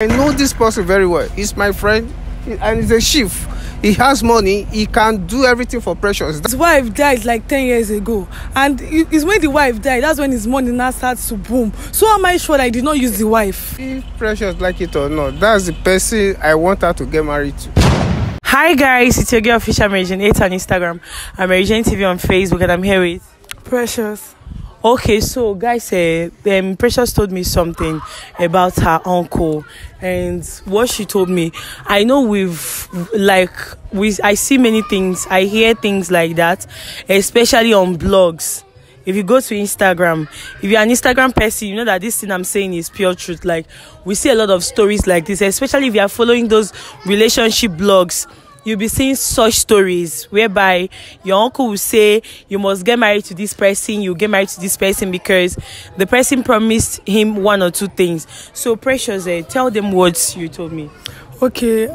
I know this person very well. He's my friend, and he's a chief. He has money. He can do everything for Precious. His wife died like 10 years ago, and it's when the wife died, that's when his money now starts to boom. So am I sure that I did not use the wife? If Precious like it or not, that's the person I want her to get married to. Hi guys, it's your girl Official Mary Jane 8 on Instagram. I'm Mary Jane TV on Facebook, and I'm here with Precious. Okay, so guys, Precious told me something about her uncle, and what she told me, I know I see many things, I hear things like that, especially on blogs. If you go to Instagram, if you're an Instagram person, you know that this thing I'm saying is pure truth. Like, we see a lot of stories like this, especially if you are following those relationship blogs. You'll be seeing such stories whereby your uncle will say you must get married to this person, you get married to this person because the person promised him one or two things. So Precious, tell them what you told me. Okay,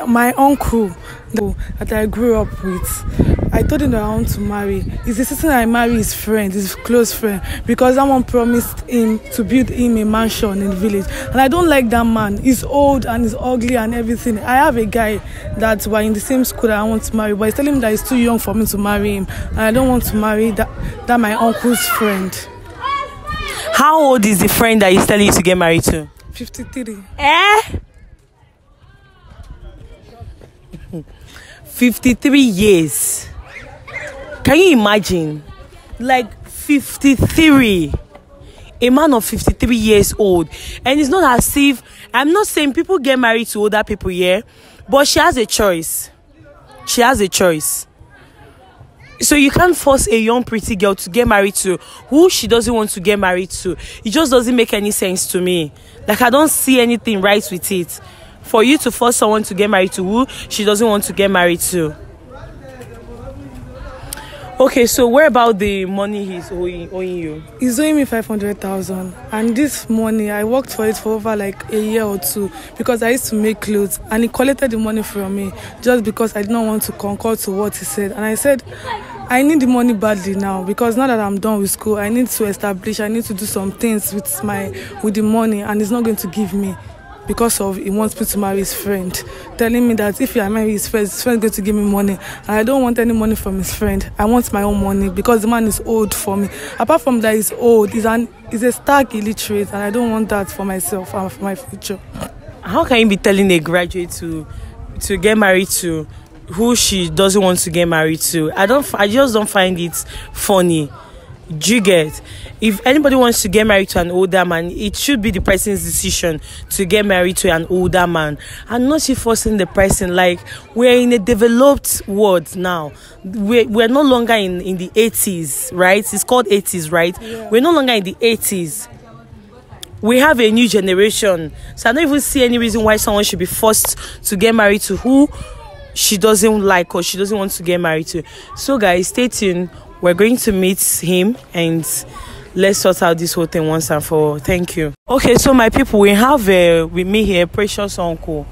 my uncle that I grew up with, I told him that I want to marry. It's the sister I marry his friend, his close friend, because that one promised him to build him a mansion in the village. And I don't like that man. He's old and he's ugly and everything. I have a guy that we're in the same school that I want to marry, but he's telling me that he's too young for me to marry him. And I don't want to marry that my uncle's friend. How old is the friend that he's telling you to get married to? 53. 53 years. Can you imagine? Like 53. A man of 53 years old. And it's not as if, I'm not saying people get married to older people, yeah, but she has a choice. She has a choice. So you can't force a young pretty girl to get married to who she doesn't want to get married to. It just doesn't make any sense to me. Like, I don't see anything right with it. For you to force someone to get married to who she doesn't want to get married to. Okay, so where about the money he's owing you? He's owing me 500,000, and this money I worked for it for over like a year or two because I used to make clothes, and he collected the money from me just because I did not want to concur to what he said. And I said, I need the money badly now because now that I'm done with school, I need to establish, I need to do some things with the money, and he's not going to give me. Because of he wants me to marry his friend, telling me that if I marry his friend is going to give me money, and I don't want any money from his friend. I want my own money because the man is old for me. Apart from that, he's old. He's a stark illiterate, and I don't want that for myself and for my future. How can you be telling a graduate to get married to who she doesn't want to get married to? I just don't find it funny. Do you get? If anybody wants to get married to an older man, it should be the person's decision to get married to an older man, and not you forcing the person. Like, we're in a developed world now. We're no longer in the 80s, right? It's called 80s, right? Yeah. We're no longer in the 80s. We have a new generation. So I don't even see any reason why someone should be forced to get married to who she doesn't like or she doesn't want to get married to. So guys, stay tuned. We're going to meet him and let's sort out this whole thing once and for all. Thank you. Okay, so my people, we have with me here Precious uncle.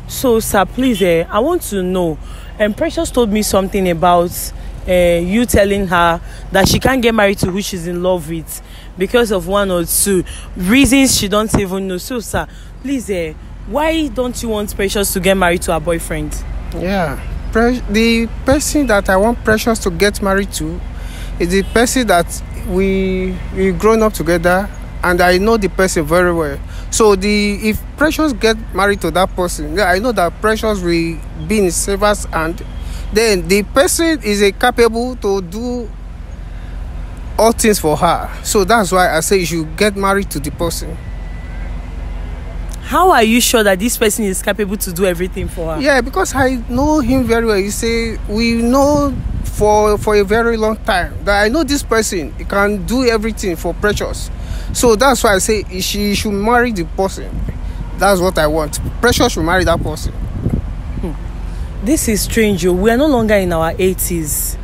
So sir, please, I want to know. And Precious told me something about you telling her that she can't get married to who she's in love with because of one or two reasons she don't even know. So sir, please, why don't you want Precious to get married to her boyfriend? Yeah, the person that I want Precious to get married to is the person that we grown up together, and I know the person very well. So if Precious get married to that person, I know that Precious will be in saver's hand. Then the person is capable to do all things for her. So that's why I say you should get married to the person. How are you sure that this person is capable to do everything for her? Yeah, because I know him very well. You say we know for a very long time that I know this person. He can do everything for Precious. So that's why I say she should marry the person. That's what I want. Precious should marry that person. This is strange. We are no longer in our 80s.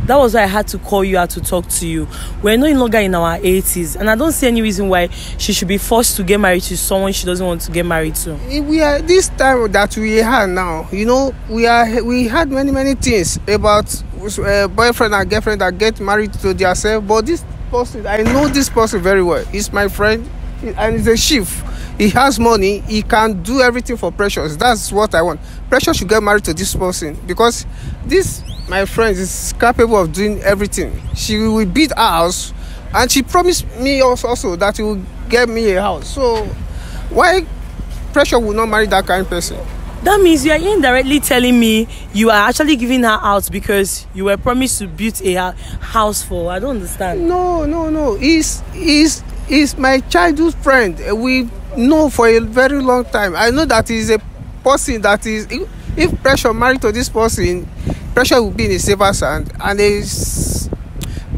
That was why I had to call you out to talk to you. We're no longer in our 80s, and I don't see any reason why she should be forced to get married to someone she doesn't want to get married to. We are this time that we have now. You know, we had many things about boyfriend and girlfriend that get married to themselves. But this person, I know this person very well. He's my friend, and he's a chief. he has money, he can do everything for Precious. That's what I want. Precious should get married to this person because this, my friend, is capable of doing everything. She will build a house, and she promised me also that he will get me a house. So why Precious will not marry that kind of person? That means you are indirectly telling me you are actually giving her out because you were promised to build a house for her. I don't understand. No. He's my childhood friend. We know for a very long time. I know that he's a person that is. If Precious married to this person, Precious will be in a safer sand. And it's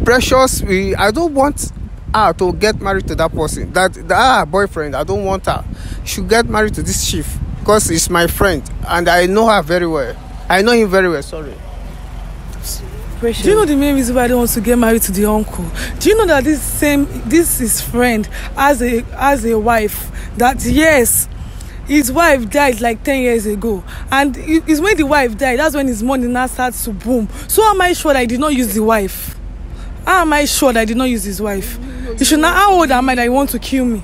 Precious. I don't want her to get married to that person. That boyfriend. I don't want her. She should get married to this chief. Because he's my friend and I know her very well. I know him very well, sorry. Precious. Do you know the main reason why I don't want to get married to the uncle? Do you know that this his friend has a wife that, yes, his wife died like 10 years ago, and it's when the wife died, that's when his money now starts to boom. So how am I sure that I did not use the wife? How am I sure that I did not use his wife? You should not. How old am I that you want to kill me?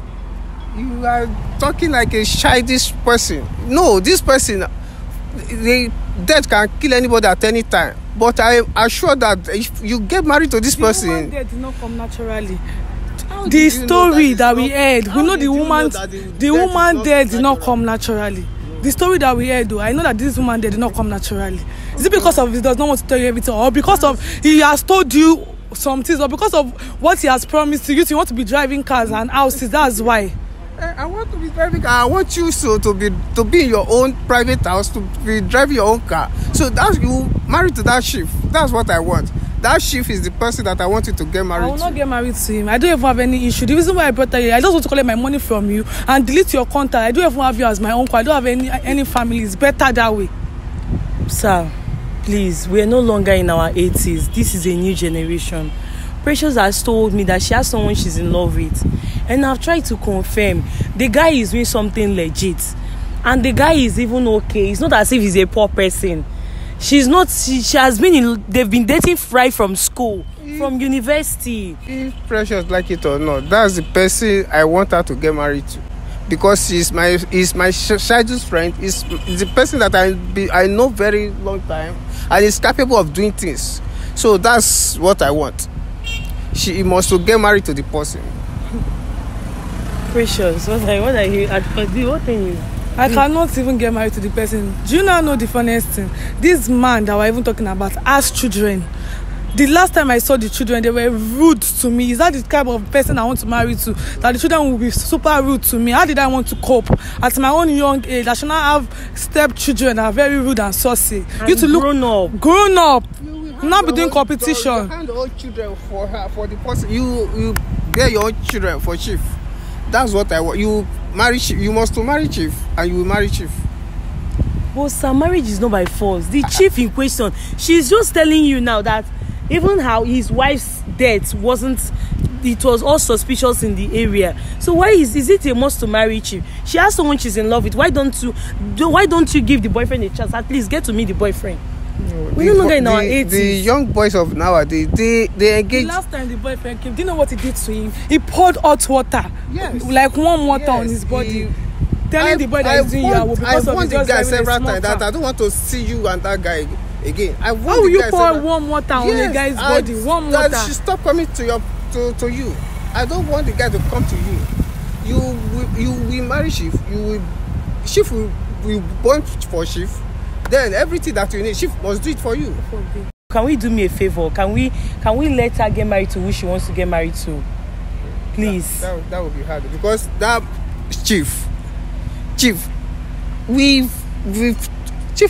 You are talking like a childish person. No, this person, the death can kill anybody at any time. But I am sure that if you get married to this person, the woman death did not come naturally. The story that we heard, we know the woman death did not come naturally. The story that we heard, though, I know that this woman death did not come naturally. Is it because of he does not want to tell you everything, or because of he has told you some things, or because of what he has promised to you? So you want to be driving cars and houses? That's why. I want to be driving car. I want you to be in your own private house, to be driving your own car. So that's you married to that chief. That's what I want. That chief is the person that I want you to get married to. I will not get married to him. I don't even have any issue. The reason why I brought her here, I just want to collect my money from you and delete your contact. I don't even have you as my uncle. I don't have any family. It's better that way. Sir, please, we are no longer in our 80s. This is a new generation. Precious has told me that she has someone she's in love with, and I've tried to confirm the guy is doing something legit, and the guy is even okay. It's not as if he's a poor person. She's not. She has been they've been dating right from school, from university. If Precious like it or not, that's the person I want her to get married to, because he's my childhood friend. He's the person that I know very long time, and is capable of doing things. So that's what I want. She must get married to the person. Precious, what are you? What are you? I cannot even get married to the person. Do you now know the funniest thing? This man that we're even talking about has children. The last time I saw the children, they were rude to me. Is that the type of person I want to marry to? That the children will be super rude to me? How did I want to cope? At my own young age, I should not have stepchildren that are very rude and saucy. And you to look grown up. Not be doing competition. You hand all children for her, for the person. You bear your own children for chief. That's what I want. You marry chief. You must to marry chief, and you will marry chief. But sir, marriage is not by force. The chief in question, she's just telling you now that even how his wife's death it was all suspicious in the area. So why is it a must to marry chief? She has someone she's in love with. Why don't you give the boyfriend a chance? At least get to meet the boyfriend. We're no longer in our 80s. The young boys of nowadays, they engage. The last time the boyfriend came, do you know what he did to him? He poured hot water, like warm water on his body, telling the boy that he's doing yawo because of the guy several times that I don't want to see you and that guy again. How will you pour warm water on a guy's body? Warm water. She stopped coming to you. I don't want the guy to come to you. You will marry chief. Chief will born for chief. Then everything that you need, chief must do it for you. Can we do me a favor? Can we let her get married to who she wants to get married to? Please. That would be hard because that chief, chief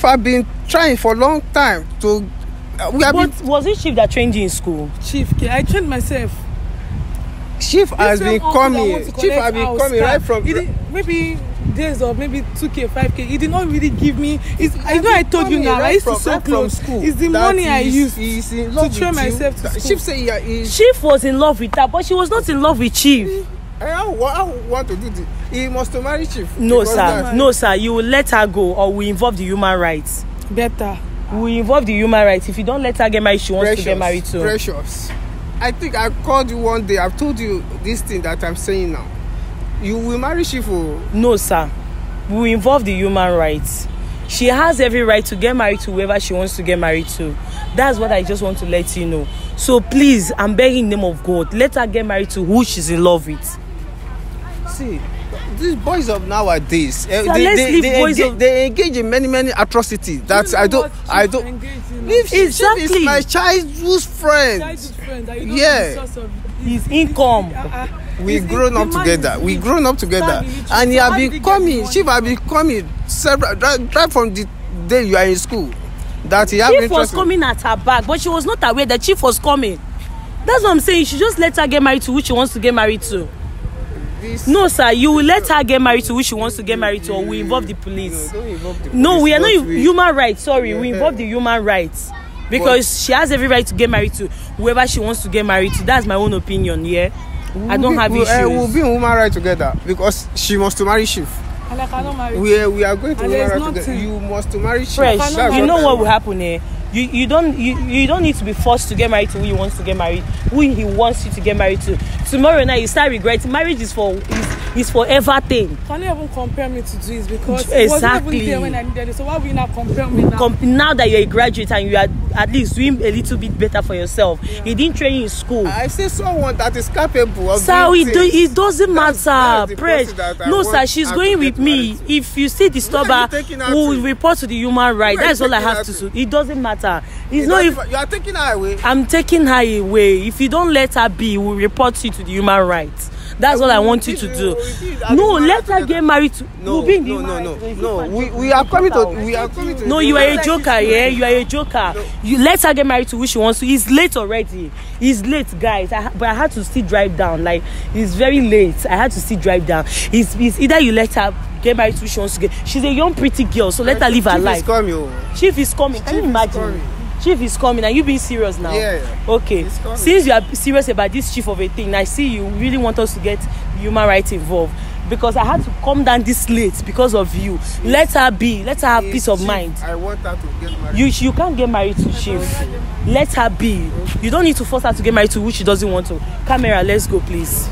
have been trying for a long time to. Was it chief that trained you in school? Chief, I trained myself. Chief has been coming. Chief has been coming right from. Maybe days or maybe 2K, 5K. He did not really give me. I know I told you now. I used to sew clothes. It's the money I used to train myself to school. Chief say Chief was in love with her, but she was not in love with Chief. I want to do this. He must marry Chief. No, sir. No, sir. You will let her go, or we involve the human rights. Better. We involve the human rights. If you don't let her get married, she wants to get married too. Precious. I think I called you one day. I've told you this thing that I'm saying now. You will marry Chief. No, sir. We will involve the human rights. She has every right to get married to whoever she wants to get married to. That's what I just want to let you know. So please, I'm begging in the name of God, let her get married to who she's in love with. See, these boys of nowadays, they engage in many atrocities that I don't. Exactly. Chief is my childhood friend. Yeah. His income. We grown up together. And he have been coming. Chief have been coming several right from the day you are in school. That he have Chief was coming at her back, but she was not aware that Chief was coming. That's what I'm saying. You should just let her get married to who she wants to get married to. No, sir, you will let her get married to who she wants to get married to, or we involve the police. No, don't involve the police. No, we are not human rights. Sorry, we involve the human rights. Because she has every right to get married to whoever she wants to get married to. That's my own opinion, yeah? I don't have issues. We'll be in human right together because she wants to marry Chief. And I cannot marry. We are going to human right together. You must to marry Chief. Fresh, you know what will happen here? You don't need to be forced to get married to who he wants to get married, who he wants you to get married to. Tomorrow night you start regretting. Marriage is for forever thing. Can you even compare me to this? Because exactly. It wasn't even there when I needed it. So why will you not compare me now? Now that you're a graduate and you are at least doing a little bit better for yourself. Yeah. He didn't train you in school. I say someone that is capable of doing things. It doesn't matter. No, sir, she's going with me. If you see disturb her, we'll report to the human rights. That's all I have to do. It doesn't matter. It's not if you are taking her away. I'm taking her away. If you don't let her be, we'll report you to the human rights. That's what I want you to do. No, let her get married to. No. We are coming to. No, you are a joker, yeah. You are a joker. No. You let her get married to who she wants to. It's late already. It's late, guys. But I had to still drive down. Like it's very late. I had to still drive down. It's either you let her get married to who she wants to get. She's a young, pretty girl, so let her live her life. Chief is coming. Can you imagine? Chief is coming. Are you being serious now? Yeah. Okay. Since you are serious about this chief of a thing, I see you really want us to get human rights involved. Because I had to come down this late because of you. Let her be. Let her have peace of mind. I want her to get married. You can't get married to Chief. Let her be. You don't need to force her to get married to who she doesn't want to. Camera, let's go, please.